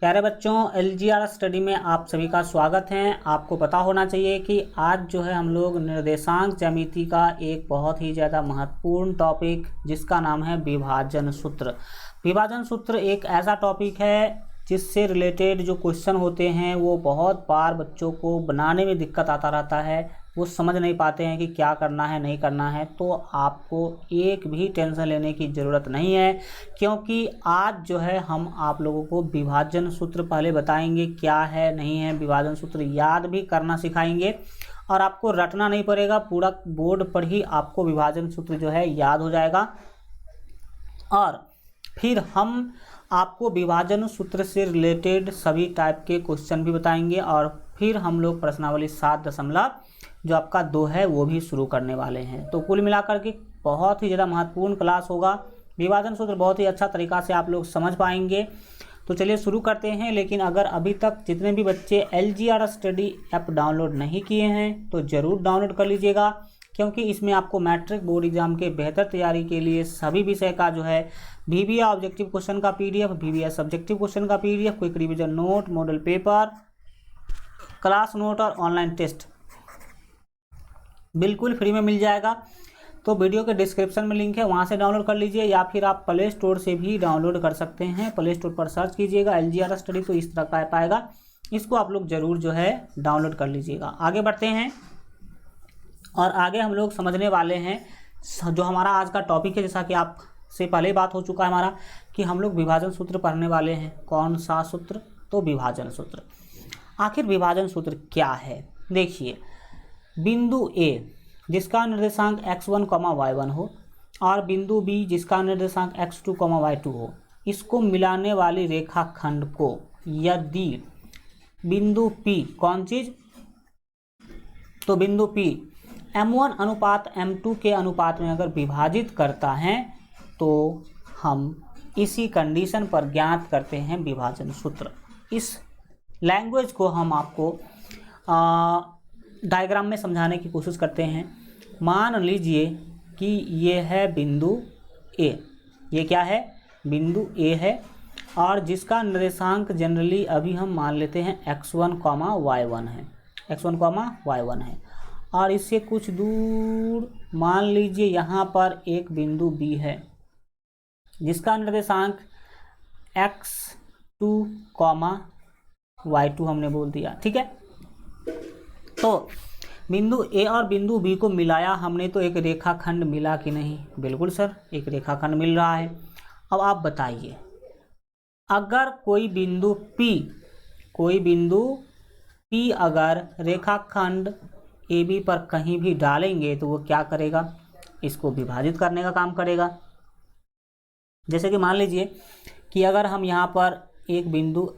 प्यारे बच्चों, LGR study में आप सभी का स्वागत है। आपको पता होना चाहिए कि आज जो है हम लोग निर्देशांक ज्यामिति का एक बहुत ही ज़्यादा महत्वपूर्ण टॉपिक जिसका नाम है विभाजन सूत्र। विभाजन सूत्र एक ऐसा टॉपिक है जिससे रिलेटेड जो क्वेश्चन होते हैं वो बहुत बार बच्चों को बनाने में दिक्कत आता रहता है। वो समझ नहीं पाते हैं कि क्या करना है नहीं करना है। तो आपको एक भी टेंशन लेने की ज़रूरत नहीं है, क्योंकि आज जो है हम आप लोगों को विभाजन सूत्र पहले बताएंगे क्या है नहीं है, विभाजन सूत्र याद भी करना सिखाएंगे और आपको रटना नहीं पड़ेगा। पूरा बोर्ड पर ही आपको विभाजन सूत्र जो है याद हो जाएगा। और फिर हम आपको विभाजन सूत्र से रिलेटेड सभी टाइप के क्वेश्चन भी बताएंगे और फिर हम लोग प्रश्नावली 7 जो आपका 2 है वो भी शुरू करने वाले हैं। तो कुल मिलाकर के बहुत ही ज़्यादा महत्वपूर्ण क्लास होगा। विभाजन सूत्र बहुत ही अच्छा तरीक़ा से आप लोग समझ पाएंगे। तो चलिए शुरू करते हैं। लेकिन अगर अभी तक जितने भी बच्चे एलजीआर स्टडी ऐप डाउनलोड नहीं किए हैं तो ज़रूर डाउनलोड कर लीजिएगा, क्योंकि इसमें आपको मैट्रिक बोर्ड एग्जाम के बेहतर तैयारी के लिए सभी विषय का जो है वीवीए ऑब्जेक्टिव क्वेश्चन का पीडीएफ, वीवीए सब्जेक्टिव क्वेश्चन का PDF, quick revision note, model paper, class note और ऑनलाइन टेस्ट बिल्कुल फ्री में मिल जाएगा। तो वीडियो के डिस्क्रिप्शन में लिंक है, वहाँ से डाउनलोड कर लीजिए या फिर आप प्ले स्टोर से भी डाउनलोड कर सकते हैं। प्ले स्टोर पर सर्च कीजिएगा एलजीआर स्टडी तो इस तरह का ऐप आएगा। इसको आप लोग ज़रूर जो है डाउनलोड कर लीजिएगा। आगे बढ़ते हैं और आगे हम लोग समझने वाले हैं जो हमारा आज का टॉपिक है। जैसा कि आप से पहले बात हो चुका है हमारा कि हम लोग विभाजन सूत्र पढ़ने वाले हैं। कौन सा सूत्र? तो विभाजन सूत्र। आखिर विभाजन सूत्र क्या है? देखिए, बिंदु ए जिसका निर्देशांक x1, y1 हो और बिंदु बी जिसका निर्देशांक x2, y2 हो, इसको मिलाने वाली रेखाखंड को यदि बिंदु P कौन चीज? तो बिंदु P m1 अनुपात m2 के अनुपात में अगर विभाजित करता है तो हम इसी कंडीशन पर ज्ञात करते हैं विभाजन सूत्र। इस लैंग्वेज को हम आपको डायग्राम में समझाने की कोशिश करते हैं। मान लीजिए कि ये है बिंदु ए। ये क्या है? बिंदु ए है और जिसका निर्देशांक जनरली अभी हम मान लेते हैं x1, y1 है। x1, y1 है और इससे कुछ दूर मान लीजिए यहाँ पर एक बिंदु बी है जिसका निर्देशांक x2, y2 हमने बोल दिया। ठीक है, तो बिंदु ए और बिंदु बी को मिलाया हमने तो एक रेखाखंड मिला कि नहीं? बिल्कुल सर, एक रेखाखंड मिल रहा है। अब आप बताइए, अगर कोई बिंदु P अगर रेखाखंड ए बी पर कहीं भी डालेंगे तो वो क्या करेगा? इसको विभाजित करने का काम करेगा। जैसे कि मान लीजिए कि अगर हम यहाँ पर एक बिंदु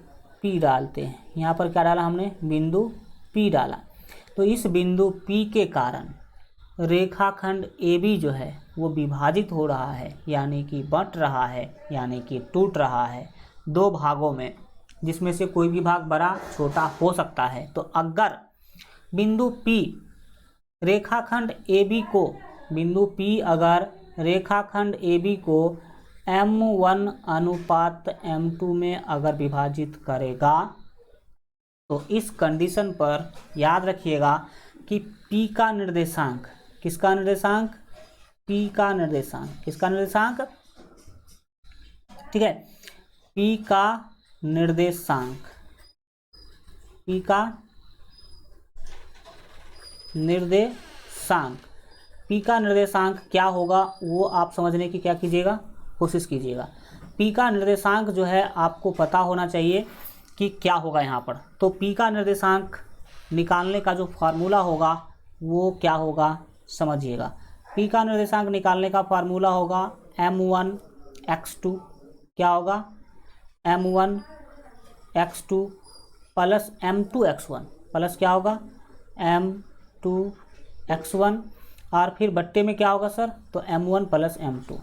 P डालते हैं, यहाँ पर क्या डाला हमने? बिंदु P डाला, तो इस बिंदु P के कारण रेखाखंड AB जो है वो विभाजित हो रहा है, यानी कि बंट रहा है, यानी कि टूट रहा है 2 भागों में, जिसमें से कोई भी भाग बड़ा छोटा हो सकता है। तो अगर बिंदु P रेखाखंड AB को अगर रेखाखंड AB को m1 अनुपात m2 में अगर विभाजित करेगा तो इस कंडीशन पर याद रखिएगा कि P का निर्देशांक, किसका निर्देशांक? P का निर्देशांक, किसका निर्देशांक? ठीक है, P का निर्देशांक, P का निर्देशांक, P का निर्देशांक क्या होगा वो आप समझने की क्या कीजिएगा? कोशिश कीजिएगा। P का निर्देशांक जो है आपको पता होना चाहिए कि क्या होगा यहाँ पर। तो P का निर्देशांक निकालने का जो फार्मूला होगा वो क्या होगा समझिएगा। P का निर्देशांक निकालने का फार्मूला होगा m1 x2, क्या होगा? m1 x2 plus m2 x1 plus क्या होगा? m2 x1 और फिर बट्टे में क्या होगा सर? तो m1 plus m2,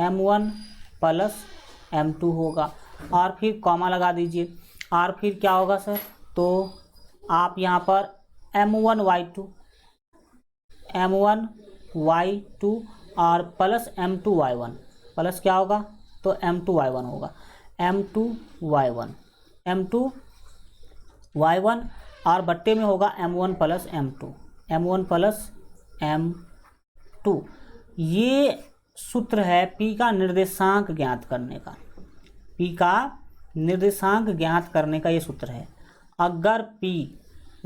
m1 plus m2 होगा और फिर कॉमा लगा दीजिए और फिर क्या होगा सर? तो आप यहाँ पर m1 y2 और प्लस m2 y1 प्लस क्या होगा? तो m2 y1 होगा, m2 y1 m2 y1 और बट्टे में होगा m1 plus m2, m1 plus m2। ये सूत्र है P का निर्देशांक ज्ञात करने का, P का निर्देशांक ज्ञात करने का ये सूत्र है। अगर P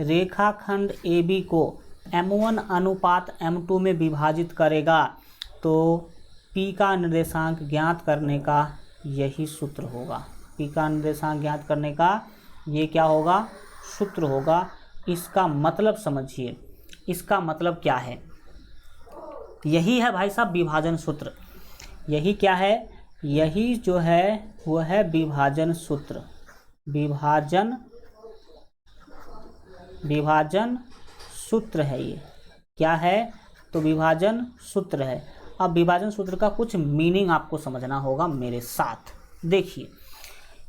रेखाखंड AB को m1 अनुपात m2 में विभाजित करेगा तो P का निर्देशांक ज्ञात करने का यही सूत्र होगा। P का निर्देशांक ज्ञात करने का ये क्या होगा, सूत्र होगा। इसका मतलब समझिए, इसका मतलब क्या है, यही है भाई साहब विभाजन सूत्र। यही क्या है, यही जो है वो है विभाजन सूत्र। विभाजन सूत्र है ये, क्या है तो विभाजन सूत्र है। अब विभाजन सूत्र का कुछ मीनिंग आपको समझना होगा मेरे साथ। देखिए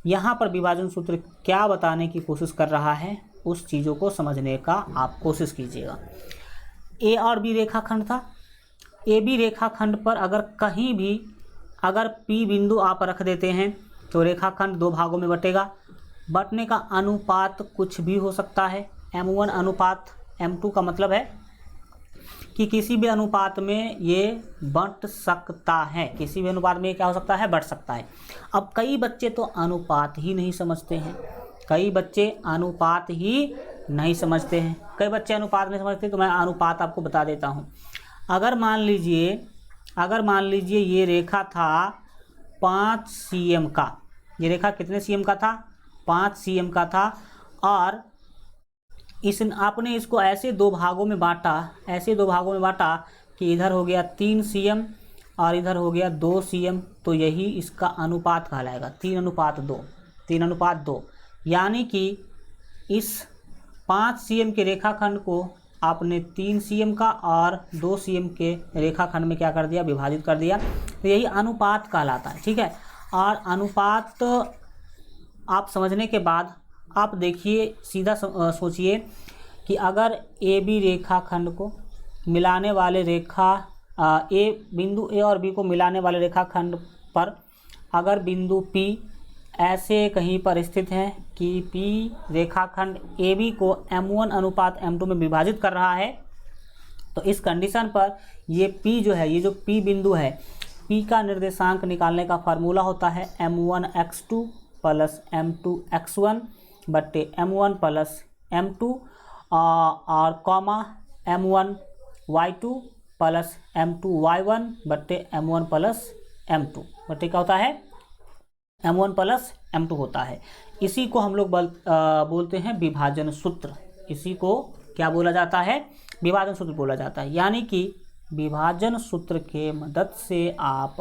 यहाँ पर विभाजन सूत्र क्या बताने की कोशिश कर रहा है, उस चीज़ों को समझने का आप कोशिश कीजिएगा। ए और बी रेखाखंड था, ए बी रेखाखंड पर अगर कहीं भी अगर P बिंदु आप रख देते हैं तो रेखाखंड दो भागों में बटेगा। बटने का अनुपात कुछ भी हो सकता है, m1 अनुपात m2 का मतलब है कि किसी भी अनुपात में ये बंट सकता है, किसी भी अनुपात में ये क्या हो सकता है, बंट सकता है। अब कई बच्चे तो अनुपात ही नहीं समझते हैं, कई बच्चे अनुपात ही नहीं समझते हैं, कई बच्चे अनुपात नहीं समझते। तो मैं अनुपात आपको बता देता हूँ। अगर मान लीजिए ये रेखा था 5 cm का, ये रेखा कितने cm का था, 5 cm का था, और आपने इसको ऐसे दो भागों में बांटा कि इधर हो गया 3 cm और इधर हो गया 2 cm, तो यही इसका अनुपात कहलाएगा, 3:2। यानी कि इस 5 cm के रेखाखंड को आपने 3 cm का और 2 cm के रेखाखंड में क्या कर दिया, विभाजित कर दिया। तो यही अनुपात कहलाता है, ठीक है। और अनुपात आप समझने के बाद आप देखिए, सीधा सोचिए कि अगर ए बी रेखाखंड को मिलाने वाले बिंदु ए और बी को मिलाने वाले रेखाखंड पर अगर बिंदु P ऐसे कहीं पर स्थित है कि P रेखाखंड AB को m1 अनुपात m2 में विभाजित कर रहा है, तो इस कंडीशन पर ये P जो है, ये जो P बिंदु है, P का निर्देशांक निकालने का फार्मूला होता है m1x2 प्लस m2x1 बट्टे m1 प्लस m2 और कॉमा m1y2 प्लस m2y1 बट्टे m1 प्लस m2 बट्टे क्या होता है, m1 प्लस m2 होता है। इसी को हम लोग बोलते हैं विभाजन सूत्र। इसी को क्या बोला जाता है, विभाजन सूत्र बोला जाता है। यानी कि विभाजन सूत्र के मदद से आप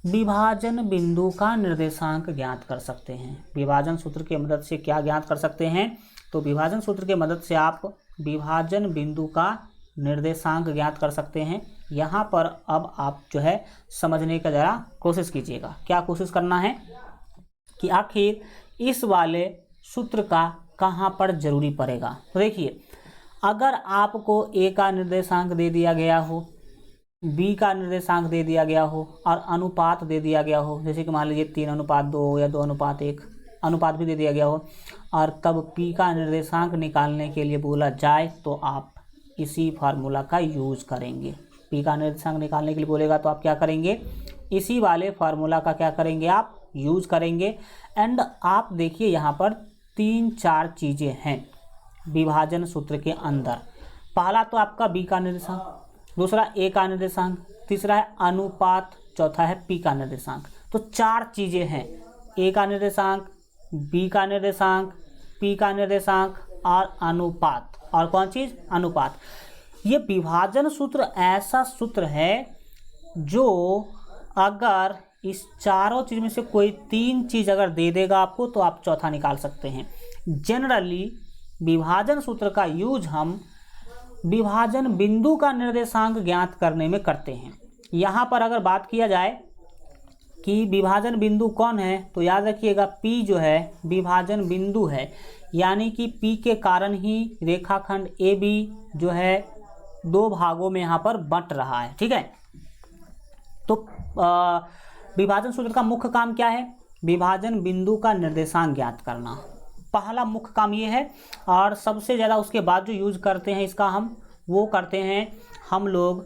विभाजन बिंदु का निर्देशांक ज्ञात कर सकते हैं। विभाजन सूत्र के मदद से क्या ज्ञात कर सकते हैं, तो विभाजन सूत्र के मदद से आप विभाजन बिंदु का निर्देशांक ज्ञात कर सकते हैं। यहाँ पर अब आप जो है समझने का ज़रा कोशिश कीजिएगा। क्या कोशिश करना है कि आखिर इस वाले सूत्र का कहाँ पर जरूरी पड़ेगा। तो देखिए, अगर आपको ए का निर्देशांक दे दिया गया हो, बी का निर्देशांक दे दिया गया हो और अनुपात दे दिया गया हो, जैसे कि मान लीजिए 3:2 या 2:1 अनुपात भी दे दिया गया हो, और तब पी का निर्देशांक निकालने के लिए बोला जाए तो आप इसी फार्मूला का यूज करेंगे। पी का निर्देशांक निकालने के लिए बोलेगा तो आप क्या करेंगे, इसी वाले फार्मूला का क्या करेंगे, आप यूज करेंगे। एंड आप देखिए यहाँ पर 3-4 चीज़ें हैं विभाजन सूत्र के अंदर। पहला तो आपका बी का निर्देशांक, दूसरा ए का निर्देशांक, तीसरा है अनुपात, चौथा है पी का निर्देशांक। तो 4 चीज़ें हैं, ए का निर्देशांक, बी का निर्देशांक, पी का निर्देशांक और अनुपात। और कौन चीज़, अनुपात। ये विभाजन सूत्र ऐसा सूत्र है जो अगर इस चारों चीज़ में से कोई 3 चीज़ अगर दे देगा आपको तो आप चौथा निकाल सकते हैं। जनरली विभाजन सूत्र का यूज हम विभाजन बिंदु का निर्देशांक ज्ञात करने में करते हैं। यहाँ पर अगर बात किया जाए कि विभाजन बिंदु कौन है, तो याद रखिएगा P जो है विभाजन बिंदु है। यानी कि P के कारण ही रेखाखंड AB जो है 2 भागों में यहाँ पर बंट रहा है, ठीक है। तो विभाजन सूत्र का मुख्य काम क्या है, विभाजन बिंदु का निर्देशांक ज्ञात करना। पहला मुख्य काम ये है। और सबसे ज़्यादा उसके बाद जो यूज करते हैं इसका हम वो करते हैं हम लोग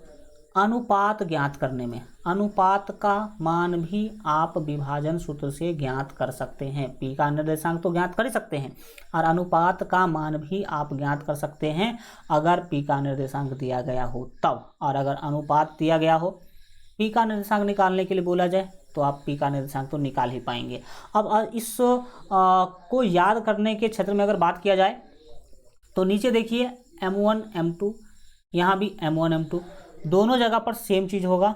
अनुपात ज्ञात करने में। अनुपात का मान भी आप विभाजन सूत्र से ज्ञात कर सकते हैं। पी का निर्देशांक तो ज्ञात कर ही सकते हैं और अनुपात का मान भी आप ज्ञात कर सकते हैं अगर पी का निर्देशांक दिया गया हो तब। और अगर अनुपात दिया गया हो, पी का निर्देशांक निकालने के लिए बोला जाए तो आप पी का निर्देशांक तो निकाल ही पाएंगे। अब इस को याद करने के क्षेत्र में अगर बात किया जाए तो नीचे देखिए M1 M2, यहाँ भी M1 M2, दोनों जगह पर सेम चीज़ होगा।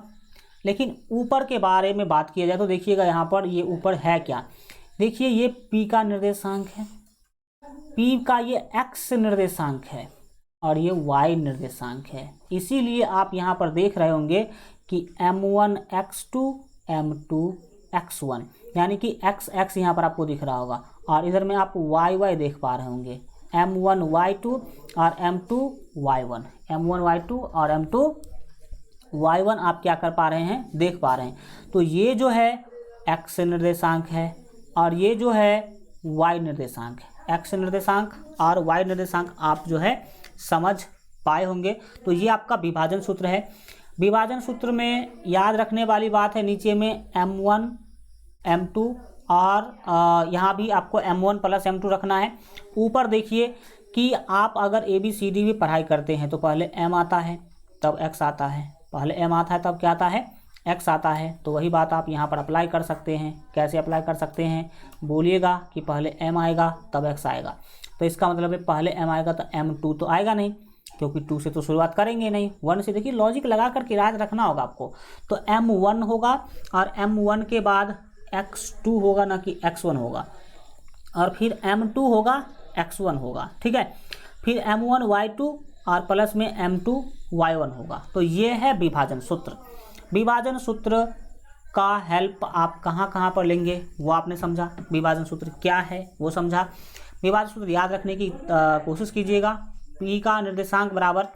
लेकिन ऊपर के बारे में बात किया जाए तो देखिएगा यहाँ पर ये ऊपर है क्या, देखिए ये पी का निर्देशांक है, पी का ये एक्स निर्देशांक है और ये वाई निर्देशांक है। इसीलिए आप यहाँ पर देख रहे होंगे कि M1 X2 M2 X1, यानी कि x x यहाँ पर आपको दिख रहा होगा और इधर में आप y y देख पा रहे होंगे, M1 Y2 और M2 Y1, M1 Y2 और M2 Y1 आप क्या कर पा रहे हैं, देख पा रहे हैं। तो ये जो है x निर्देशांक है और ये जो है y निर्देशांक है। x निर्देशांक और y निर्देशांक आप जो है समझ पाए होंगे। तो ये आपका विभाजन सूत्र है। विभाजन सूत्र में याद रखने वाली बात है, नीचे में M1 M2 और यहाँ भी आपको M1 प्लस M2 रखना है। ऊपर देखिए कि आप अगर ABCD भी पढ़ाई करते हैं तो पहले M आता है तब X आता है, पहले M आता है तब क्या आता है, X आता है। तो वही बात आप यहाँ पर अप्लाई कर सकते हैं। कैसे अप्लाई कर सकते हैं बोलिएगा कि पहले M आएगा तब X आएगा। तो इसका मतलब है पहले M आएगा तो M2 तो आएगा नहीं, क्योंकि 2 से तो शुरुआत करेंगे नहीं, 1 से। देखिए लॉजिक लगा करके याद रखना होगा आपको। तो M1 होगा और M1 के बाद X2 होगा, ना कि X1 होगा, और फिर M2 होगा, X1 होगा, ठीक है। फिर M1 Y2 और प्लस में M2 Y1 होगा। तो ये है विभाजन सूत्र। विभाजन सूत्र का हेल्प आप कहाँ कहाँ पर लेंगे वो आपने समझा, विभाजन सूत्र क्या है वो समझा। विभाजन सूत्र याद रखने की कोशिश कीजिएगा। पी का निर्देशांक बराबर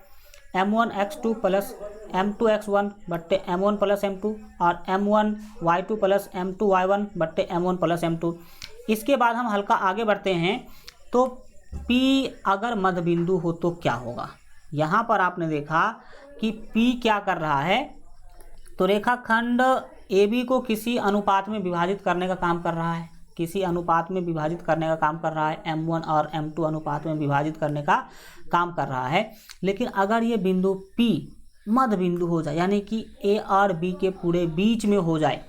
M1 X2 plus M2 X1 बट्टे M1 प्लस M2 और M1 Y2 plus M2 Y1 बट्टे M1 प्लस M2। इसके बाद हम हल्का आगे बढ़ते हैं। तो P अगर मध्य बिंदु हो तो क्या होगा। यहाँ पर आपने देखा कि P क्या कर रहा है, तो रेखाखंड AB को किसी अनुपात में विभाजित करने का काम कर रहा है, किसी अनुपात में विभाजित करने का काम कर रहा है, M1 और M2 अनुपात में विभाजित करने का काम कर रहा है। लेकिन अगर ये बिंदु P मध्य बिंदु हो जाए, यानी कि A और B के पूरे बीच में हो जाए,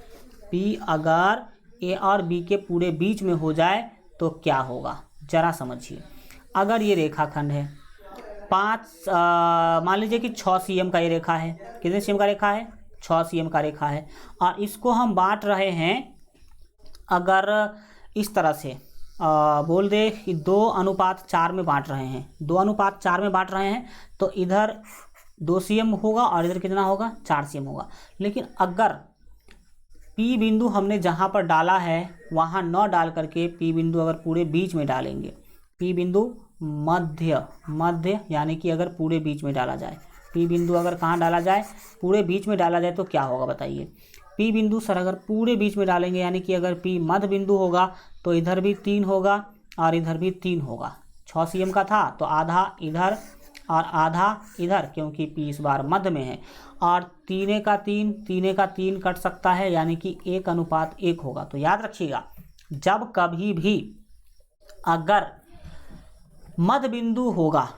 P अगर A और B के पूरे बीच में हो जाए तो क्या होगा जरा समझिए। अगर ये रेखाखंड है मान लीजिए कि 6 cm का ये रेखा है, कितने cm का रेखा है, 6 cm का रेखा है, और इसको हम बांट रहे हैं अगर इस तरह से बोल दे कि 2:4 में बांट रहे हैं, 2:4 में बांट रहे हैं, तो इधर 2 cm होगा और इधर कितना होगा, 4 cm होगा। लेकिन अगर P बिंदु हमने जहाँ पर डाला है वहाँ न डाल करके P बिंदु अगर पूरे बीच में डालेंगे, P बिंदु मध्य यानी कि अगर पूरे बीच में डाला जाए, P बिंदु अगर कहाँ डाला जाए, पूरे बीच में डाला जाए तो क्या होगा बताइए। P बिंदु सर अगर पूरे बीच में डालेंगे, यानी कि अगर P मध्य बिंदु होगा तो इधर भी 3 होगा और इधर भी 3 होगा। 6 cm का था तो आधा इधर और आधा इधर, क्योंकि P इस बार मध्य में है, और 3 का 3 कट सकता है, यानी कि 1:1 होगा। तो याद रखिएगा, जब कभी भी अगर मध्य बिंदु होगा,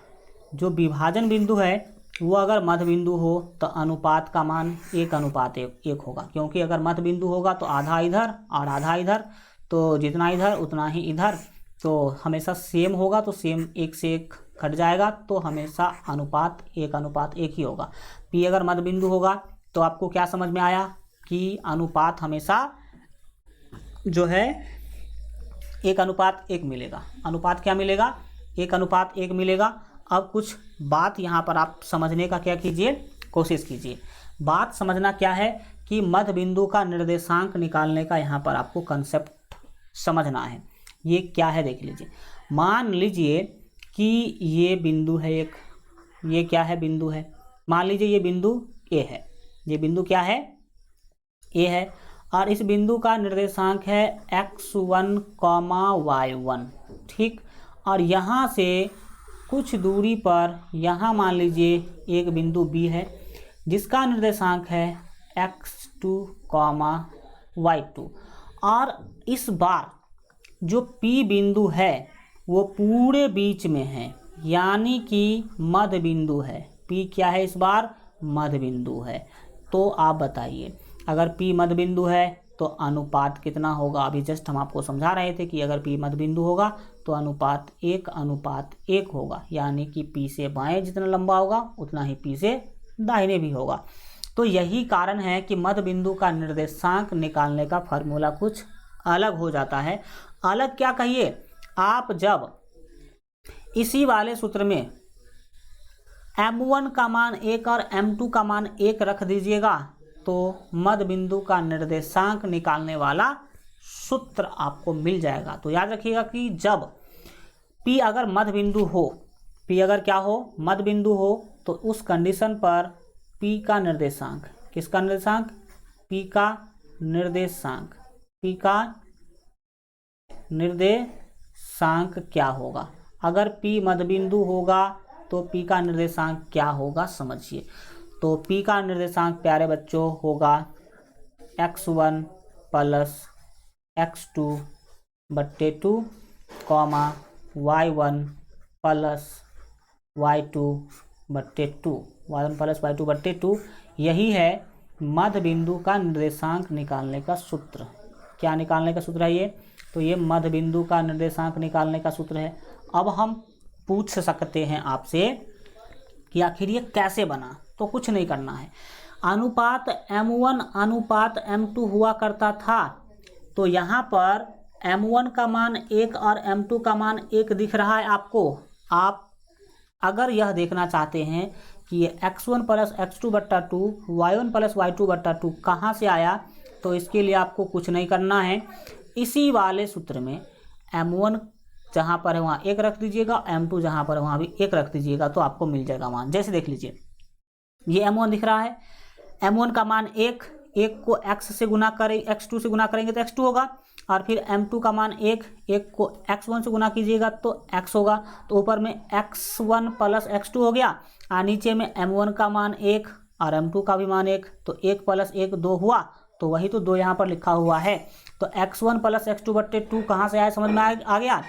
जो विभाजन बिंदु है वो अगर मध्य बिंदु हो तो अनुपात का मान 1:1 होगा, क्योंकि अगर मध्य बिंदु होगा तो आधा इधर और आधा इधर, तो जितना इधर उतना ही इधर, तो हमेशा सेम होगा, तो सेम 1 से 1 कट जाएगा, तो हमेशा अनुपात 1:1 ही होगा। P अगर मध्य बिंदु होगा तो आपको क्या समझ में आया कि अनुपात हमेशा जो है 1:1 मिलेगा। अनुपात क्या मिलेगा, 1:1 मिलेगा। अब कुछ बात यहाँ पर आप समझने का क्या कीजिए, कोशिश कीजिए। बात समझना क्या है कि मध्य बिंदु का निर्देशांक निकालने का यहाँ पर आपको कंसेप्ट समझना है। ये क्या है देख लीजिए। मान लीजिए कि ये बिंदु है एक, ये क्या है, बिंदु है। मान लीजिए ये बिंदु A है, ये बिंदु क्या है, A है, और इस बिंदु का निर्देशांक है x1, y1। ठीक। और यहाँ से कुछ दूरी पर यहाँ मान लीजिए एक बिंदु B है जिसका निर्देशांक है x2, y2। और इस बार जो P बिंदु है वो पूरे बीच में है, यानी कि मध्य बिंदु है। P क्या है इस बार? मध्य बिंदु है। तो आप बताइए, अगर P मध्य बिंदु है तो अनुपात कितना होगा? अभी जस्ट हम आपको समझा रहे थे कि अगर P मध्य बिंदु होगा तो अनुपात 1:1 होगा, यानी कि P से बाएं जितना लंबा होगा उतना ही P से दाहिने भी होगा। तो यही कारण है कि मध्य बिंदु का निर्देशांक निकालने का फॉर्मूला कुछ अलग हो जाता है। अलग क्या कहिए, आप जब इसी वाले सूत्र में M1 का मान 1 और M2 का मान 1 रख दीजिएगा तो मध्य बिंदु का निर्देशांक निकालने वाला सूत्र आपको मिल जाएगा। तो याद रखिएगा कि जब P अगर मध्य बिंदु हो, P अगर क्या हो? मध्य बिंदु हो, तो उस कंडीशन पर P का निर्देशांक, किसका निर्देशांक? P का निर्देशांक, P का निर्देशांक क्या होगा? अगर P मध्य बिंदु होगा तो P का निर्देशांक क्या होगा समझिए। तो P का निर्देशांक प्यारे बच्चों होगा x1 प्लस x2 बट्टे 2, y1 प्लस y2 बट्टे 2, y1 प्लस y2 बट्टे 2। यही है मध्य बिंदु का निर्देशांक निकालने का सूत्र। क्या निकालने का सूत्र है ये? तो ये मध्य बिंदु का निर्देशांक निकालने का सूत्र है। अब हम पूछ सकते हैं आपसे कि आखिर ये कैसे बना? तो कुछ नहीं करना है, अनुपात M1 अनुपात M2 हुआ करता था। तो यहाँ पर M1 का मान 1 और M2 का मान 1 दिख रहा है आपको। आप अगर यह देखना चाहते हैं कि ये x1 प्लस x2 बट्टा 2, y1 प्लस y2 बट्टा 2 कहाँ से आया, तो इसके लिए आपको कुछ नहीं करना है। इसी वाले सूत्र में M1 जहाँ पर है वहाँ 1 रख दीजिएगा, M2 जहाँ पर है वहाँ भी 1 रख दीजिएगा, तो आपको मिल जाएगा मान। जैसे देख लीजिए, ये M1 दिख रहा है, M1 का मान 1 को x से गुना करें, x2 से गुना करेंगे तो x2 होगा। और फिर M2 का मान 1 को x1 से गुना कीजिएगा तो x होगा। तो ऊपर में x1 प्लस x2 हो गया, और नीचे में M1 का मान 1 और M2 का भी मान 1, तो 1 प्लस 1 2 हुआ, तो वही तो 2 यहाँ पर लिखा हुआ है। तो x1 प्लस x2 बट्टे 2 कहाँ से आया, समझ में आ गया।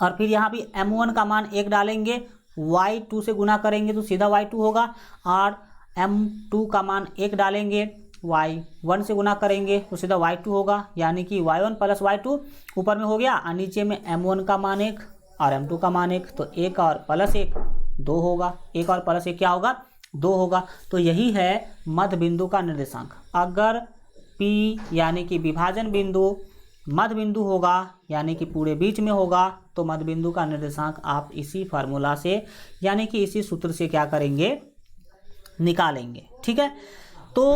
और फिर यहाँ भी M1 का मान 1 डालेंगे, y2 से गुना करेंगे तो सीधा y2 होगा, और M2 का मान 1 डालेंगे, y1 से गुना करेंगे तो सीधा y2 होगा, यानी कि y1 प्लस y2 ऊपर में हो गया, और नीचे में M1 का मान 1 और M2 का मान 1, तो 1 और प्लस 1 2 होगा, 1 और प्लस 1 क्या होगा, 2 होगा। तो यही है मध्य बिंदु का निर्देशांक। अगर P यानी कि विभाजन बिंदु मध्य बिंदु होगा, यानी कि पूरे बीच में होगा, तो मध्य बिंदु का निर्देशांक आप इसी फार्मूला से यानी कि इसी सूत्र से क्या करेंगे, निकालेंगे। ठीक है, तो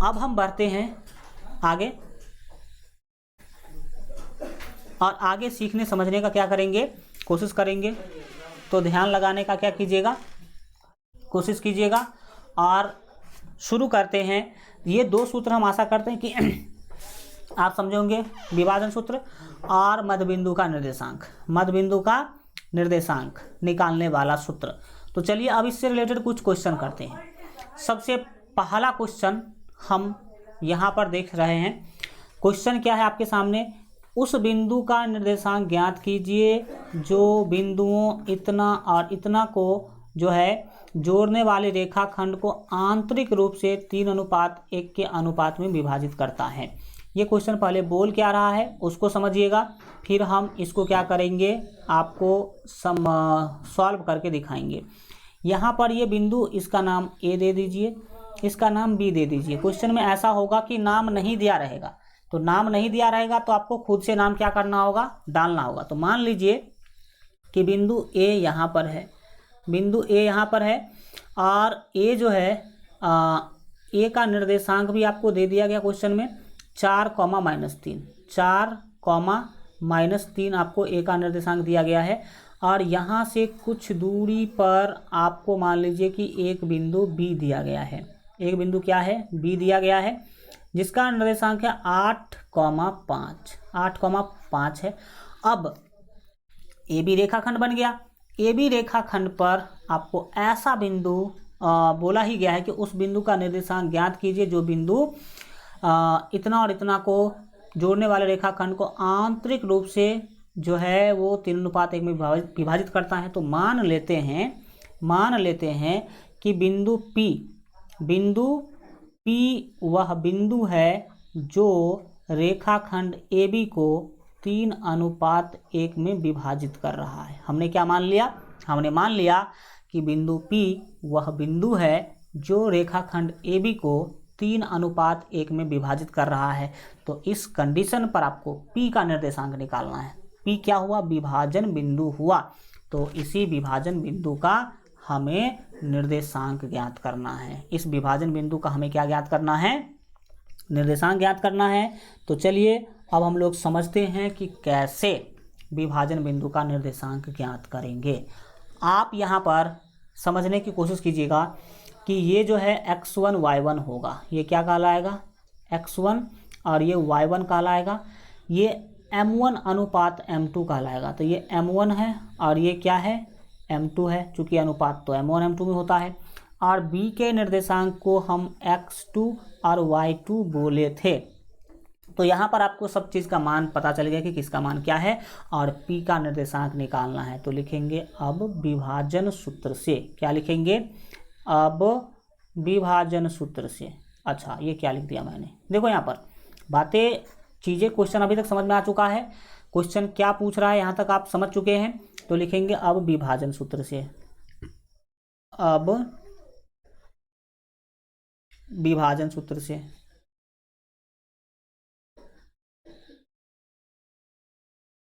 अब हम बढ़ते हैं आगे, और आगे सीखने समझने का क्या करेंगे, कोशिश करेंगे। तो ध्यान लगाने का क्या कीजिएगा, कोशिश कीजिएगा। और शुरू करते हैं। ये 2 सूत्र हम आशा करते हैं कि आप समझे होंगे, विभाजन सूत्र और मध्य बिंदु का निर्देशांक, मध्य बिंदु का निर्देशांक निकालने वाला सूत्र। तो चलिए अब इससे रिलेटेड कुछ क्वेश्चन करते हैं। सबसे पहला क्वेश्चन हम यहाँ पर देख रहे हैं। क्वेश्चन क्या है आपके सामने, उस बिंदु का निर्देशांक ज्ञात कीजिए जो बिंदुओं इतना और इतना को जो है जोड़ने वाले रेखाखंड को आंतरिक रूप से 3:1 के अनुपात में विभाजित करता है। ये क्वेश्चन पहले बोल क्या रहा है उसको समझिएगा, फिर हम इसको क्या करेंगे, आपको सॉल्व करके दिखाएंगे। यहाँ पर ये बिंदु, इसका नाम A दे दीजिए, इसका नाम B दे दीजिए। क्वेश्चन में ऐसा होगा कि नाम नहीं दिया रहेगा, तो नाम नहीं दिया रहेगा तो आपको खुद से नाम क्या करना होगा, डालना होगा। तो मान लीजिए कि बिंदु A यहाँ पर है, बिंदु A यहाँ पर है, और A जो है A का निर्देशांक भी आपको दे दिया गया क्वेश्चन में 4,-3, 4,-3 आपको A का निर्देशांक दिया गया है। और यहाँ से कुछ दूरी पर आपको मान लीजिए कि एक बिंदु B दिया गया है, एक बिंदु क्या है, B दिया गया है, जिसका निर्देशांक है 8,5 है। अब ए बी रेखाखंड बन गया। ए बी रेखाखंड पर आपको ऐसा बिंदु बोला ही गया है कि उस बिंदु का निर्देशांक ज्ञात कीजिए जो बिंदु इतना और इतना को जोड़ने वाले रेखाखंड को आंतरिक रूप से जो है वो 3:1 में विभाजित करता है। तो मान लेते हैं कि बिंदु P वह बिंदु है जो रेखाखंड AB को 3:1 में विभाजित कर रहा है। हमने क्या मान लिया? हमने मान लिया कि बिंदु P वह बिंदु है जो रेखाखंड AB को 3:1 में विभाजित कर रहा है। तो इस कंडीशन पर आपको P का निर्देशांक निकालना है। P क्या हुआ? विभाजन बिंदु हुआ। तो इसी विभाजन बिंदु का हमें निर्देशांक ज्ञात करना है। इस विभाजन बिंदु का हमें क्या ज्ञात करना है? निर्देशांक ज्ञात करना है। तो चलिए अब हम लोग समझते हैं कि कैसे विभाजन बिंदु का निर्देशांक ज्ञात करेंगे। आप यहाँ पर समझने की कोशिश कीजिएगा कि ये जो है x1 y1 होगा, ये क्या कहलाएगा? x1 और ये y1 कहलाएगा। ये m1 अनुपात m2 कहलाएगा। तो ये m1 है और ये क्या है? m2 है, चूँकि अनुपात तो m1 m2 में होता है। और b के निर्देशांक को हम x2 और y2 बोले थे। तो यहाँ पर आपको सब चीज़ का मान पता चल गया कि किसका मान क्या है और P का निर्देशांक निकालना है। तो लिखेंगे अब विभाजन सूत्र से। क्या लिखेंगे? अब विभाजन सूत्र से। अच्छा, ये क्या लिख दिया मैंने? देखो यहाँ पर बातें, चीज़ें, क्वेश्चन अभी तक समझ में आ चुका है। क्वेश्चन क्या पूछ रहा है यहाँ तक आप समझ चुके हैं। तो लिखेंगे अब विभाजन सूत्र से। अब विभाजन सूत्र से।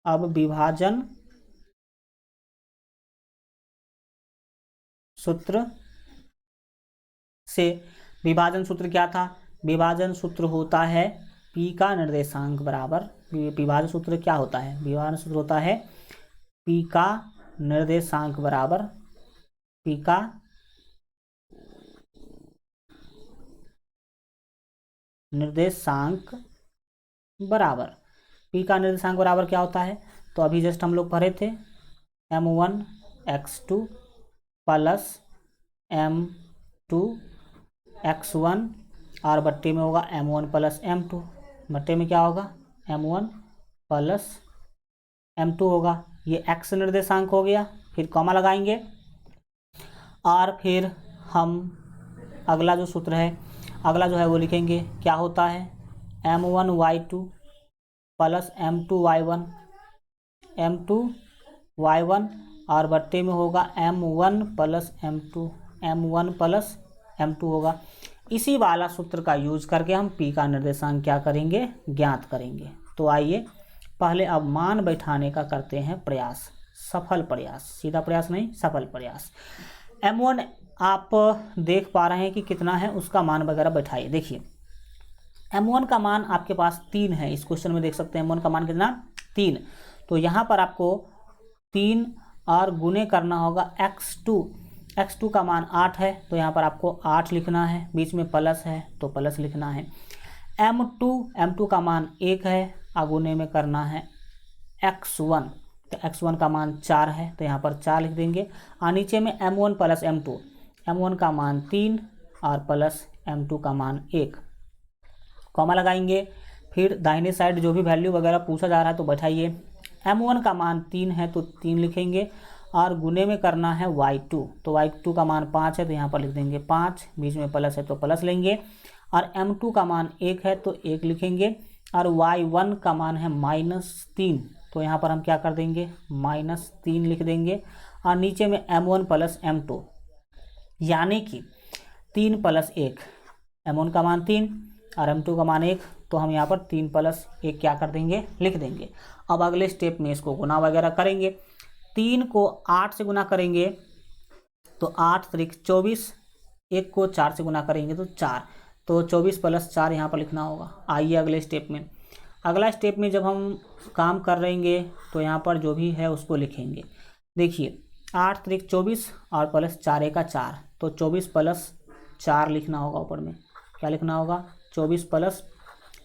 अब विभाजन सूत्र से। विभाजन सूत्र क्या था? विभाजन सूत्र होता है P का निर्देशांक बराबर, विभाजन सूत्र क्या होता है? विभाजन सूत्र होता है P का निर्देशांक बराबर, P का निर्देशांक बराबर, P का निर्देशांक बराबर क्या होता है? तो अभी जस्ट हम लोग पढ़े थे m1 x2 plus m2 x1 और बट्टे में होगा m1 प्लस m2। बट्टे में क्या होगा? m1 प्लस m2 होगा। ये x निर्देशांक हो गया। फिर कॉमा लगाएंगे और फिर हम अगला जो सूत्र है, अगला जो है वो लिखेंगे। क्या होता है? m1 y2 plus m2 y1, m2 y1 और बट्टे में होगा m1 plus m2, m1 plus m2 होगा। इसी वाला सूत्र का यूज करके हम P का निर्देशांक क्या करेंगे? ज्ञात करेंगे। तो आइए पहले अब मान बैठाने का करते हैं प्रयास, सफल प्रयास, सीधा प्रयास नहीं, सफल प्रयास। m1 आप देख पा रहे हैं कि कितना है, उसका मान वगैरह बैठाइए। देखिए m1 का मान आपके पास 3 है। इस क्वेश्चन में देख सकते हैं m1 का मान कितना? 3। तो यहाँ पर आपको 3 और गुने करना होगा x2 का मान 8 है। तो यहाँ पर आपको 8 लिखना है, बीच में प्लस है तो प्लस लिखना है। m2 का मान 1 है और गुने में करना है x1, तो x1 का मान 4 है तो यहाँ पर 4 लिख देंगे। और नीचे में m1 प्लस m1 का मान 3 और प्लस m2 का मान 1, कॉमा लगाएंगे। फिर दाहिने साइड जो भी वैल्यू वगैरह पूछा जा रहा है तो बैठाइए। m1 का मान 3 है तो 3 लिखेंगे और गुने में करना है y2, तो y2 का मान 5 है तो यहाँ पर लिख देंगे 5, बीच में प्लस है तो प्लस लेंगे। और m2 का मान 1 है तो 1 लिखेंगे और y1 का मान है -3, तो यहाँ पर हम क्या कर देंगे? -3 लिख देंगे। और नीचे में m1 प्लस m2 यानी कि 3 प्लस 1, m1 का मान 3 और m2 का मान 1, तो हम यहाँ पर 3 प्लस 1 क्या कर देंगे? लिख देंगे। अब अगले स्टेप में इसको गुना वगैरह करेंगे। 3 को 8 से गुना करेंगे तो 8 त्रिक 24, 1 को 4 से गुना करेंगे तो 4, तो 24 प्लस 4 यहाँ पर लिखना होगा। आइए अगले स्टेप में। अगला स्टेप में जब हम काम कर रहेंगे तो यहाँ पर जो भी है उसको लिखेंगे। देखिए 8 त्रिक 24 और प्लस 4 1 का 4, तो 24 प्लस 4 लिखना होगा। ऊपर में क्या लिखना होगा? 24 प्लस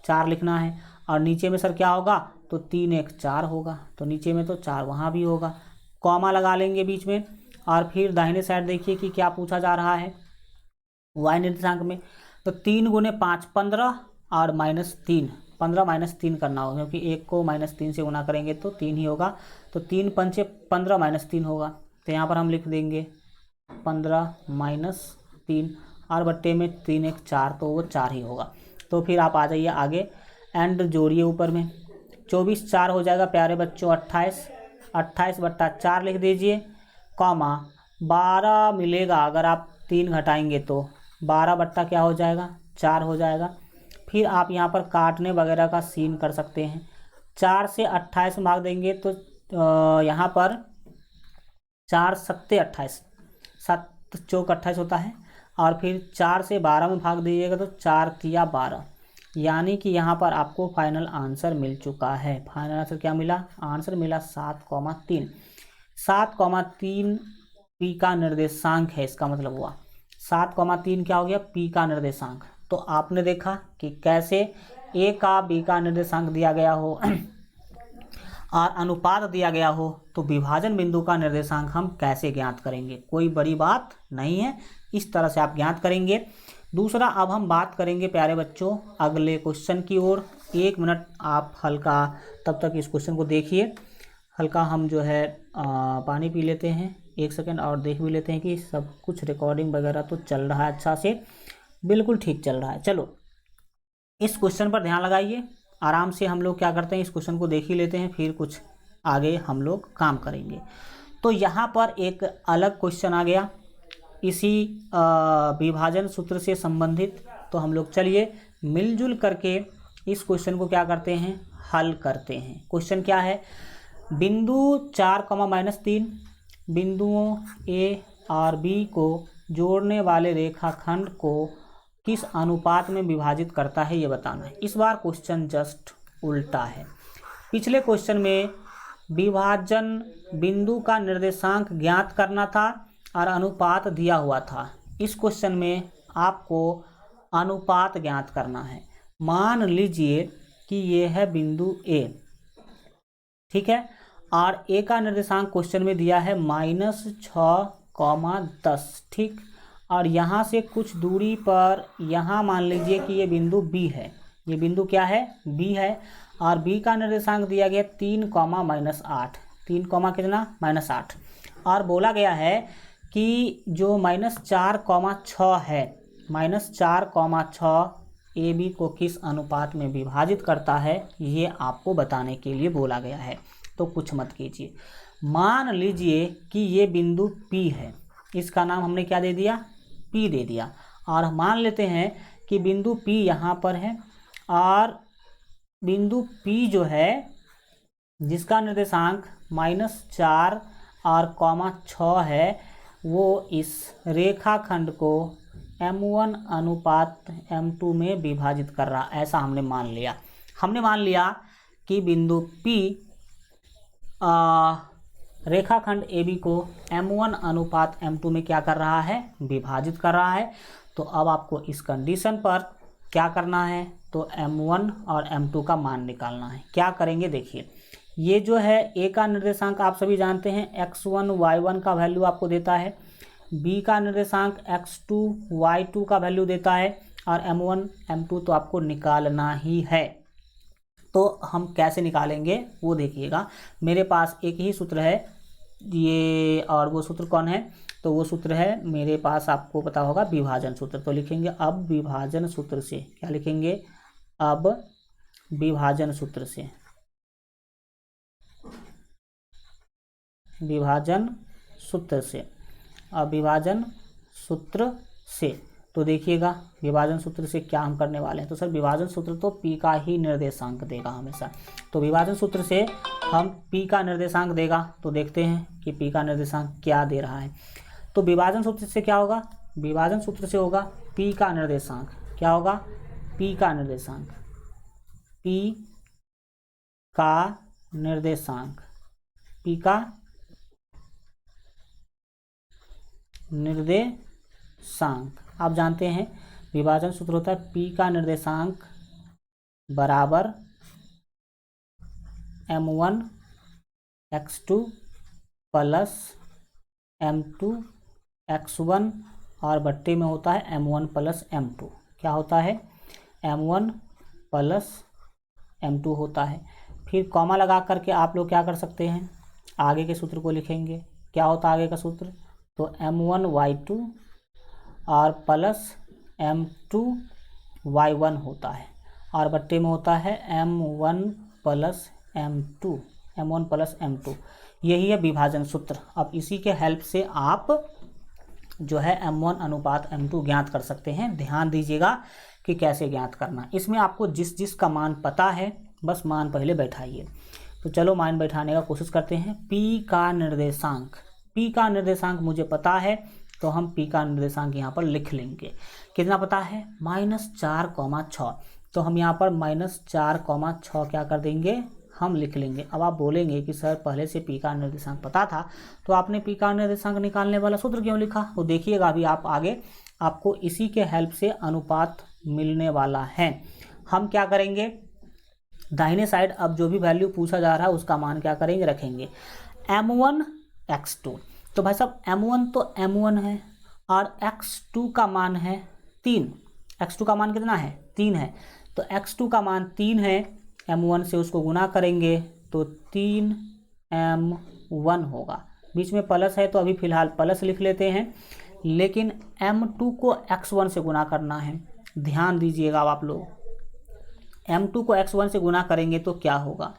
4 लिखना है। और नीचे में सर क्या होगा, तो 3 1 4 होगा, तो नीचे में तो 4 वहाँ भी होगा, कॉमा लगा लेंगे बीच में। और फिर दाहिने साइड देखिए कि क्या पूछा जा रहा है y निर्देशांक में, तो 3 गुने 5 15 और -3, 15 -3 करना होगा, क्योंकि 1 को -3 से गुना करेंगे तो 3 ही होगा, तो 3 पंचे 15 -3 होगा, तो यहाँ पर हम लिख देंगे 15 -3 और बट्टे में 3 1 4, तो वो 4 ही होगा। तो फिर आप आ जाइए आगे एंड जोड़िए ऊपर में, 24 4 हो जाएगा प्यारे बच्चों 28, 28 बट्टा 4 लिख दीजिए, कॉमा 12 मिलेगा अगर आप 3 घटाएंगे तो 12 बट्टा क्या हो जाएगा 4 हो जाएगा। फिर आप यहाँ पर काटने वगैरह का सीन कर सकते हैं, 4 से 28 भाग देंगे तो यहाँ पर 4 सत्ते 28, 7 चौक 28 होता है, और फिर 4 से 12 में भाग दीजिएगा तो 4 तिया 12, यानी कि यहाँ पर आपको फाइनल आंसर मिल चुका है। फाइनल आंसर क्या मिला, आंसर मिला 7,3। 7,3 पी का निर्देशांक है, इसका मतलब हुआ 7,3 क्या हो गया, पी का निर्देशांक। तो आपने देखा कि कैसे ए का बी का निर्देशांक दिया गया हो और अनुपात दिया गया हो, तो विभाजन बिंदु का निर्देशांक हम कैसे ज्ञात करेंगे, कोई बड़ी बात नहीं है, इस तरह से आप ज्ञात करेंगे। दूसरा अब हम बात करेंगे प्यारे बच्चों अगले क्वेश्चन की ओर। 1 मिनट आप हल्का तब तक इस क्वेश्चन को देखिए, हल्का हम जो है पानी पी लेते हैं 1 सेकंड और देख भी लेते हैं कि सब कुछ रिकॉर्डिंग वगैरह तो चल रहा है अच्छा से, बिल्कुल ठीक चल रहा है। चलो इस क्वेश्चन पर ध्यान लगाइए, आराम से हम लोग क्या करते हैं इस क्वेश्चन को देख ही लेते हैं, फिर कुछ आगे हम लोग काम करेंगे। तो यहाँ पर एक अलग क्वेश्चन आ गया इसी विभाजन सूत्र से संबंधित, तो हम लोग चलिए मिलजुल करके इस क्वेश्चन को क्या करते हैं, हल करते हैं। क्वेश्चन क्या है, बिंदु 4,-3 बिंदुओं ए और बी को जोड़ने वाले रेखाखंड को किस अनुपात में विभाजित करता है ये बताना है। इस बार क्वेश्चन जस्ट उल्टा है। पिछले क्वेश्चन में विभाजन बिंदु का निर्देशांक ज्ञात करना था और अनुपात दिया हुआ था, इस क्वेश्चन में आपको अनुपात ज्ञात करना है। मान लीजिए कि ये है बिंदु ए, ठीक है, और ए का निर्देशांक क्वेश्चन में दिया है -6,10, ठीक, और यहाँ से कुछ दूरी पर यहाँ मान लीजिए कि ये बिंदु बी है, ये बिंदु क्या है, बी है, और बी का निर्देशांक दिया गया 3,-8, 3 कितना -8, और बोला गया है कि जो -4,6 है, -4,6 ए बी को किस अनुपात में विभाजित करता है, ये आपको बताने के लिए बोला गया है। तो कुछ मत कीजिए, मान लीजिए कि ये बिंदु P है, इसका नाम हमने क्या दे दिया, P दे दिया, और मान लेते हैं कि बिंदु P यहाँ पर है, और बिंदु P जो है जिसका निर्देशांक -4 और 6 है, वो इस रेखाखंड को M1 अनुपात M2 में विभाजित कर रहा, ऐसा हमने मान लिया। हमने मान लिया कि बिंदु P रेखाखंड AB को M1 अनुपात M2 में क्या कर रहा है, विभाजित कर रहा है। तो अब आपको इस कंडीशन पर क्या करना है, तो M1 और M2 का मान निकालना है। क्या करेंगे देखिए, ये जो है A का निर्देशांक आप सभी जानते हैं x1 y1 का वैल्यू आपको देता है, B का निर्देशांक x2 y2 का वैल्यू देता है, और M1 M2 तो आपको निकालना ही है। तो हम कैसे निकालेंगे वो देखिएगा, मेरे पास एक ही सूत्र है ये, और वो सूत्र कौन है, तो वो सूत्र है मेरे पास, आपको पता होगा विभाजन सूत्र। तो लिखेंगे अब विभाजन सूत्र से, क्या लिखेंगे, अब विभाजन सूत्र से, विभाजन सूत्र से, अब विभाजन सूत्र से। तो देखिएगा विभाजन सूत्र से क्या हम करने वाले हैं, तो सर विभाजन सूत्र तो P का ही निर्देशांक देगा हमेशा, तो विभाजन सूत्र से हम P का निर्देशांक देगा। तो देखते हैं कि P का निर्देशांक क्या दे रहा है। तो विभाजन सूत्र से क्या होगा, विभाजन सूत्र से होगा P का निर्देशांक, क्या होगा, P का निर्देशांक, P का निर्देशांक, P का निर्देशांक आप जानते हैं विभाजन सूत्र होता है P का निर्देशांक बराबर m1 x2 plus m2 x1 और बट्टे में होता है m1 प्लस m2। क्या होता है? m1 प्लस m2 होता है। फिर कॉमा लगा करके आप लोग क्या कर सकते हैं, आगे के सूत्र को लिखेंगे। क्या होता है आगे का सूत्र? तो m1y2 और प्लस m2y1 होता है और बट्टे में होता है m1 plus m2, m1 plus m2। यही है विभाजन सूत्र। अब इसी के हेल्प से आप जो है m1 अनुपात m2 ज्ञात कर सकते हैं। ध्यान दीजिएगा कि कैसे ज्ञात करना। इसमें आपको जिस जिस का मान पता है बस मान पहले बैठाइए। तो चलो मान बैठाने का कोशिश करते हैं। p का निर्देशांक, p का निर्देशांक मुझे पता है तो हम p का निर्देशांक यहाँ पर लिख लेंगे। कितना पता है? -4,6। तो हम यहाँ पर -4,6 क्या कर देंगे, हम लिख लेंगे। अब आप बोलेंगे कि सर पहले से p का निर्देशांक पता था तो आपने p का निर्देशांक निकालने वाला सूत्र क्यों लिखा? तो देखिएगा अभी आप आगे आपको इसी के हेल्प से अनुपात मिलने वाला है। हम क्या करेंगे, दाहिने साइड अब जो भी वैल्यू पूछा जा रहा है उसका मान क्या करेंगे, रखेंगे। m1 x2, तो भाई साहब m1 तो m1 है और x2 का मान है 3। x2 का मान कितना है? 3 है। तो x2 का मान 3 है, m1 से उसको गुना करेंगे तो 3m1 होगा। बीच में प्लस है तो अभी फ़िलहाल प्लस लिख लेते हैं, लेकिन m2 को x1 से गुना करना है। ध्यान दीजिएगा आप लोग, m2 को x1 से गुना करेंगे तो क्या होगा,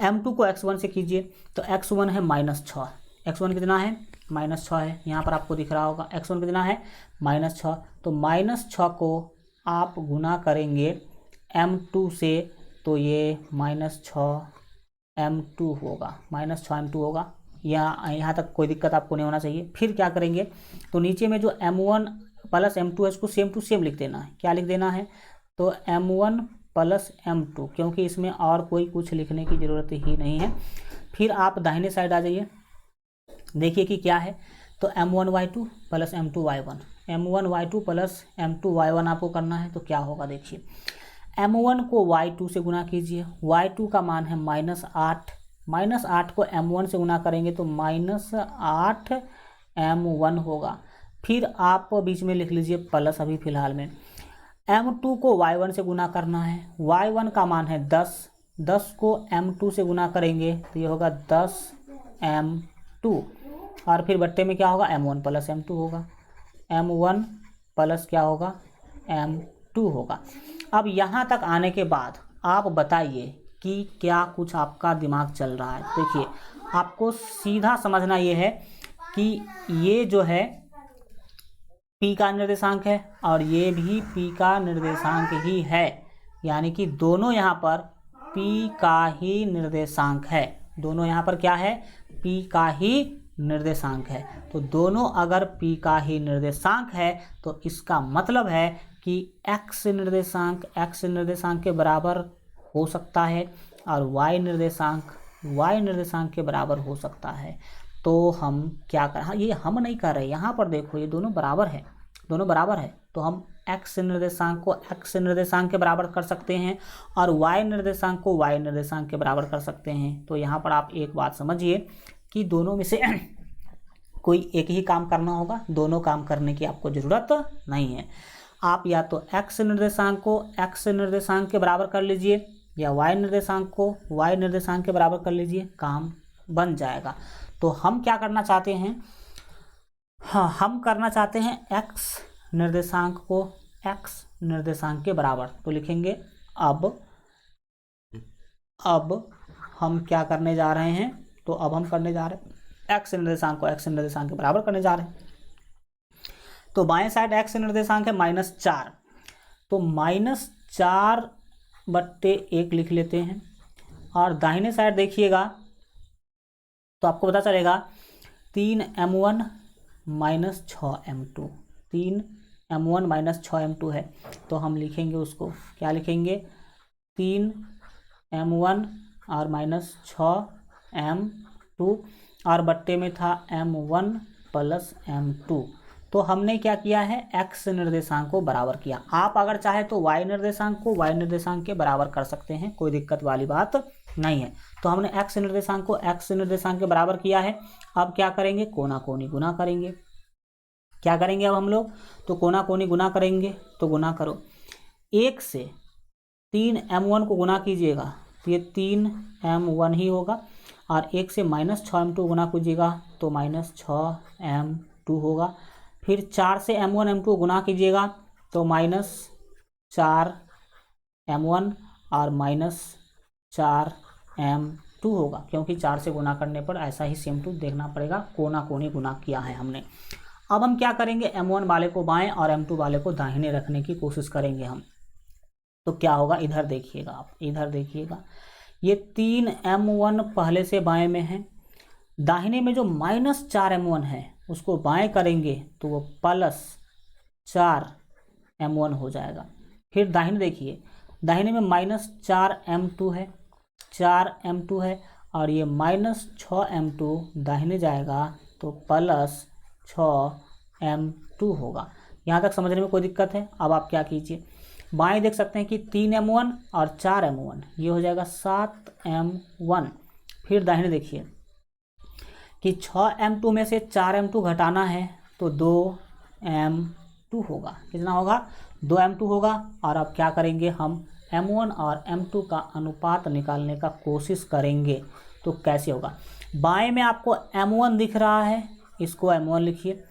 m2 को x1 से कीजिए तो x1 है -6। x1 कितना है? -6 है। यहाँ पर आपको दिख रहा होगा x1 कितना है? -6। तो -6 को आप गुना करेंगे m2 से तो ये -6m2 होगा, -6m2 होगा। यहाँ तक कोई दिक्कत आपको नहीं होना चाहिए। फिर क्या करेंगे, तो नीचे में जो m1 प्लस m2 है उसको सेम टू सेम लिख देना है। क्या लिख देना है? तो m1 प्लस m2, क्योंकि इसमें और कोई कुछ लिखने की ज़रूरत ही नहीं है। फिर आप दाहिने साइड आ जाइए, देखिए कि क्या है। तो m1y2 plus m2y1, m1y2 plus m2y1 आपको करना है। तो क्या होगा देखिए, m1 को y2 से गुना कीजिए, y2 का मान है -8, -8 को m1 से गुना करेंगे तो -8m1 होगा। फिर आप बीच में लिख लीजिए प्लस अभी फ़िलहाल में। m2 को y1 से गुना करना है, y1 का मान है 10, 10 को m2 से गुना करेंगे तो ये होगा 10m2 और फिर बट्टे में क्या होगा, m1 प्लस m2 होगा, m1 प्लस क्या होगा, m2 होगा। अब यहाँ तक आने के बाद आप बताइए कि क्या कुछ आपका दिमाग चल रहा है। देखिए आपको सीधा समझना ये है कि ये जो है p का निर्देशांक है और ये भी p का निर्देशांक ही है, यानी कि दोनों यहाँ पर p का ही निर्देशांक है। दोनों यहाँ पर क्या है, p का ही निर्देशांक है। तो दोनों अगर p का ही निर्देशांक है तो इसका मतलब है कि x निर्देशांक के बराबर हो सकता है और y निर्देशांक के बराबर हो सकता है। तो हम क्या कर, हाँ ये हम नहीं कर रहे, यहाँ पर देखो ये दोनों बराबर है, दोनों बराबर है। तो हम x निर्देशांक को x निर्देशांक के बराबर कर सकते हैं और y निर्देशांक को y निर्देशांक के बराबर कर सकते हैं। तो यहाँ पर आप एक बात समझिए कि दोनों में से कोई एक ही काम करना होगा, दोनों काम करने की आपको ज़रूरत नहीं है। आप या तो x निर्देशांक को x निर्देशांक के बराबर कर लीजिए या y निर्देशांक को y निर्देशांक के बराबर कर लीजिए, काम बन जाएगा। तो हम क्या करना चाहते हैं, हाँ हम करना चाहते हैं x निर्देशांक को x निर्देशांक के बराबर। तो लिखेंगे अब हम क्या करने जा रहे हैं, तो अब हम करने जा रहे हैं x निर्देशांक को x निर्देशांक के बराबर करने जा रहे हैं। तो बाएं साइड x निर्देशांक है -4, तो -4/1 लिख लेते हैं और दाहिने साइड देखिएगा तो आपको पता चलेगा 3m1 -6m2, 3m1 -6m2 है। तो हम लिखेंगे उसको, क्या लिखेंगे, 3m1 और -6m2 और बट्टे में था m1 प्लस m2। तो हमने क्या किया है, x निर्देशांक को बराबर किया। आप अगर चाहे तो y निर्देशांक को y निर्देशांक के बराबर कर सकते हैं, कोई दिक्कत वाली बात नहीं है। तो हमने x निर्देशांक को x निर्देशांक के बराबर किया है। अब क्या करेंगे, कोना कोनी गुना करेंगे। क्या करेंगे अब हम लोग, तो कोना कोनी गुना करेंगे। तो गुना करो, 1 से 3m1 को गुना कीजिएगा तो ये 3m1 ही होगा, और 1 से -6m2 गुना कीजिएगा तो -6m2 होगा। फिर 4 से m1 m2 गुना कीजिएगा तो -4m1 और -4m2 होगा, क्योंकि 4 से गुना करने पर ऐसा ही सेम टू देखना पड़ेगा, कोना कोनी गुना किया है हमने। अब हम क्या करेंगे, m1 वाले को बाएं और m2 वाले को दाहिने रखने की कोशिश करेंगे हम। तो क्या होगा, इधर देखिएगा आप, इधर देखिएगा, ये 3m1 पहले से बाएं में है, दाहिने में जो -4m1 है उसको बाएं करेंगे तो वो +4m1 हो जाएगा। फिर दाहिने देखिए, दाहिने में -4m2 है, 4m2 है, और ये -6m2 दाहिने जाएगा तो +6m2 होगा। यहाँ तक समझने में कोई दिक्कत है? अब आप क्या कीजिए, बाएं देख सकते हैं कि 3m1 और 4m1, ये हो जाएगा 7m1। फिर दाहिने देखिए कि 6m2 में से 4m2 घटाना है तो 2m2 होगा। कितना होगा, 2m2 होगा। और अब क्या करेंगे, हम m1 और m2 का अनुपात निकालने का कोशिश करेंगे। तो कैसे होगा, बाएं में आपको m1 दिख रहा है, इसको m1 लिखिए,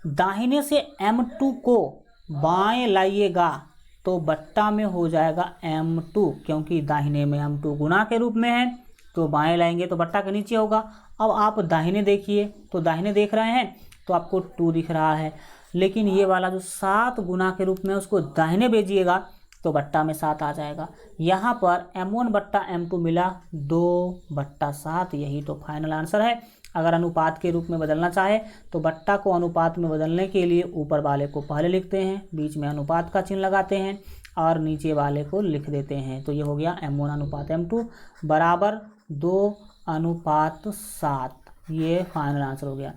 दाहिने से m2 को बाएं लाइएगा तो बट्टा में हो जाएगा m2, क्योंकि दाहिने में m2 गुना के रूप में है, तो बाएं लाएंगे तो बट्टा के नीचे होगा। अब आप दाहिने देखिए, तो दाहिने देख रहे हैं तो आपको 2 दिख रहा है, लेकिन ये वाला जो 7 गुना के रूप में उसको दाहिने भेजिएगा तो बट्टा में 7 आ जाएगा। यहाँ पर m1 बट्टा m2 मिला 2/7, यही तो फाइनल आंसर है। अगर अनुपात के रूप में बदलना चाहे तो बट्टा को अनुपात में बदलने के लिए ऊपर वाले को पहले लिखते हैं, बीच में अनुपात का चिन्ह लगाते हैं और नीचे वाले को लिख देते हैं। तो ये हो गया m1 अनुपात m2 बराबर 2:7, ये फाइनल आंसर हो गया।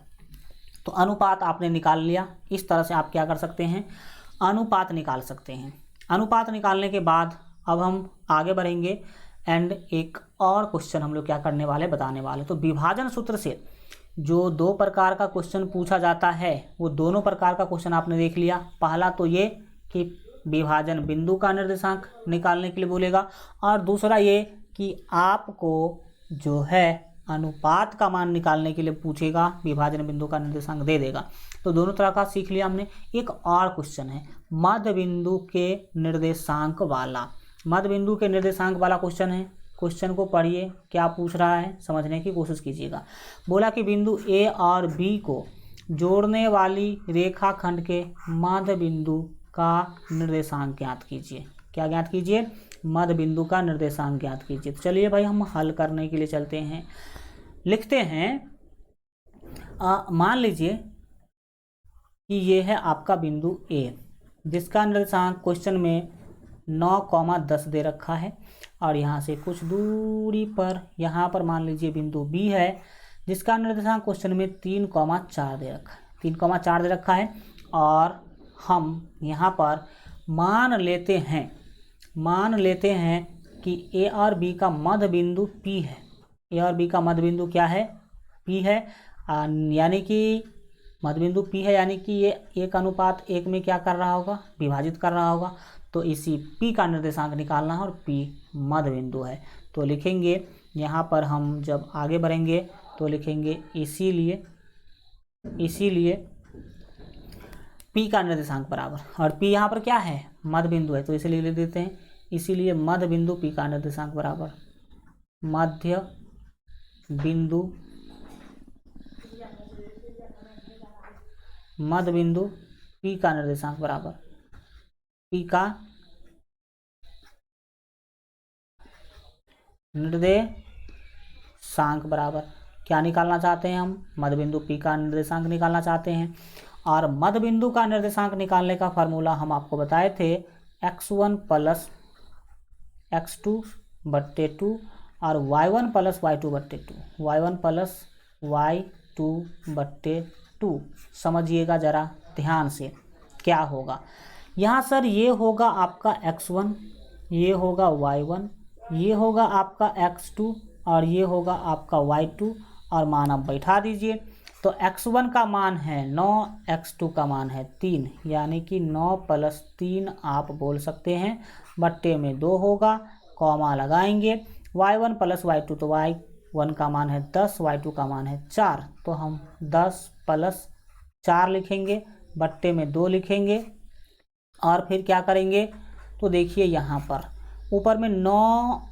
तो अनुपात आपने निकाल लिया। इस तरह से आप क्या कर सकते हैं, अनुपात निकाल सकते हैं। अनुपात निकालने के बाद अब हम आगे बढ़ेंगे एंड एक और क्वेश्चन हम लोग क्या करने वाले, बताने वाले। तो विभाजन सूत्र से जो 2 प्रकार का क्वेश्चन पूछा जाता है वो दोनों प्रकार का क्वेश्चन आपने देख लिया। पहला तो ये कि विभाजन बिंदु का निर्देशांक निकालने के लिए बोलेगा, और दूसरा ये कि आपको जो है अनुपात का मान निकालने के लिए पूछेगा, विभाजन बिंदु का निर्देशांक दे देगा। तो दोनों तरह का सीख लिया हमने। एक और क्वेश्चन है मध्य बिंदु के निर्देशांक वाला, मध्य बिंदु के निर्देशांक वाला क्वेश्चन है। क्वेश्चन को पढ़िए, क्या पूछ रहा है समझने की कोशिश कीजिएगा। बोला कि बिंदु ए और बी को जोड़ने वाली रेखाखंड के मध्य बिंदु का निर्देशांक ज्ञात कीजिए। क्या ज्ञात कीजिए, मध्य बिंदु का निर्देशांक ज्ञात कीजिए। तो चलिए भाई हम हल करने के लिए चलते हैं। लिखते हैं, मान लीजिए कि ये है आपका बिंदु ए, जिसका निर्देशांक क्वेश्चन में 9,10 दे रखा है, और यहाँ से कुछ दूरी पर यहाँ पर मान लीजिए बिंदु बी है, जिसका निर्देशांक क्वेश्चन में 3,4 दे रखा है, 3,4 दे रखा है। और हम यहाँ पर मान लेते हैं कि ए और बी का मध्य बिंदु पी है। ए और बी का मध्य बिंदु क्या है, पी है, यानी कि मध्य बिंदु पी है, यानी कि ये 1:1 में क्या कर रहा होगा, विभाजित कर रहा होगा। तो इसी P का निर्देशांक निकालना है, और P मध्य बिंदु है। तो लिखेंगे यहाँ पर, हम जब आगे बढ़ेंगे तो लिखेंगे इसीलिए P का निर्देशांक बराबर, और P यहाँ पर क्या है, मध्य बिंदु है, तो इसीलिए लिख देते हैं, इसीलिए मध्य बिंदु P का निर्देशांक बराबर मध्य बिंदु P का निर्देशांक बराबर P का निर्देशांक बराबर क्या निकालना चाहते हैं हम, मध्य बिंदु P का निर्देशांक निकालना चाहते हैं। और मध्य बिंदु का निर्देशांक निकालने का फार्मूला हम आपको बताए थे, x1 + x2/2 और y1 + y2/2, y1 + y2/2। समझिएगा ज़रा ध्यान से क्या होगा। यहाँ सर ये होगा आपका x1, ये होगा y1 ये होगा आपका x2 और ये होगा आपका y2 और मान आप बैठा दीजिए। तो x1 का मान है 9, x2 का मान है 3, यानी कि 9 + 3 आप बोल सकते हैं, बट्टे में 2 होगा, कॉमा लगाएंगे। y1 + y2, तो y1 का मान है 10, y2 का मान है 4, तो हम 10 + 4 लिखेंगे, बट्टे में 2 लिखेंगे और फिर क्या करेंगे, तो देखिए यहाँ पर ऊपर में 9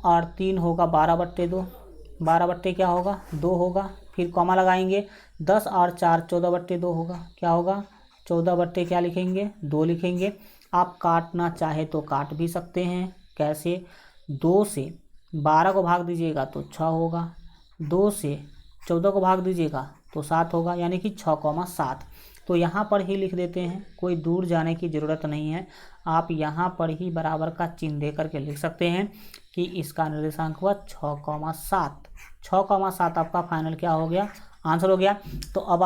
और 3 होगा 12/2, 12 क्या होगा 2 होगा, फिर कॉमा लगाएंगे। 10 और 4 14/2 होगा, क्या होगा 14 क्या लिखेंगे 2 लिखेंगे। आप काटना चाहे तो काट भी सकते हैं, कैसे, 2 से 12 को भाग दीजिएगा तो 6 होगा, 2 से 14 को भाग दीजिएगा तो 7 होगा, यानी कि 6,7। तो यहाँ पर ही लिख देते हैं, कोई दूर जाने की ज़रूरत नहीं है, आप यहाँ पर ही बराबर का चिन्ह दे करके लिख सकते हैं कि इसका निर्देशांक हुआ 6,7। 6,7 आपका फाइनल क्या हो गया, आंसर हो गया। तो अब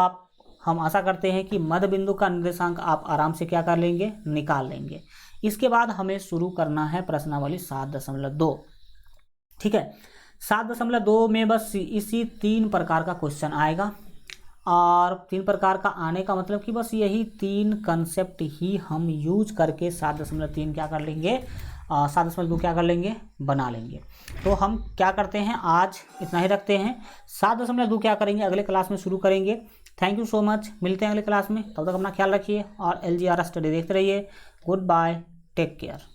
हम आशा करते हैं कि मध्य बिंदु का निर्देशांक आप आराम से क्या कर लेंगे, निकाल लेंगे। इसके बाद हमें शुरू करना है प्रश्नावली 7.2। ठीक है, 7.2 में बस इसी 3 प्रकार का क्वेश्चन आएगा, और 3 प्रकार का आने का मतलब कि बस यही 3 कंसेप्ट ही हम यूज करके 7.3 क्या कर लेंगे, 7.2 क्या कर लेंगे, बना लेंगे। तो हम क्या करते हैं, आज इतना ही रखते हैं। 7.2 क्या करेंगे अगले क्लास में शुरू करेंगे। थैंक यू सो मच, मिलते हैं अगले क्लास में, तब तक अपना ख्याल रखिए और LGR स्टडी देखते रहिए। Good bye, take care.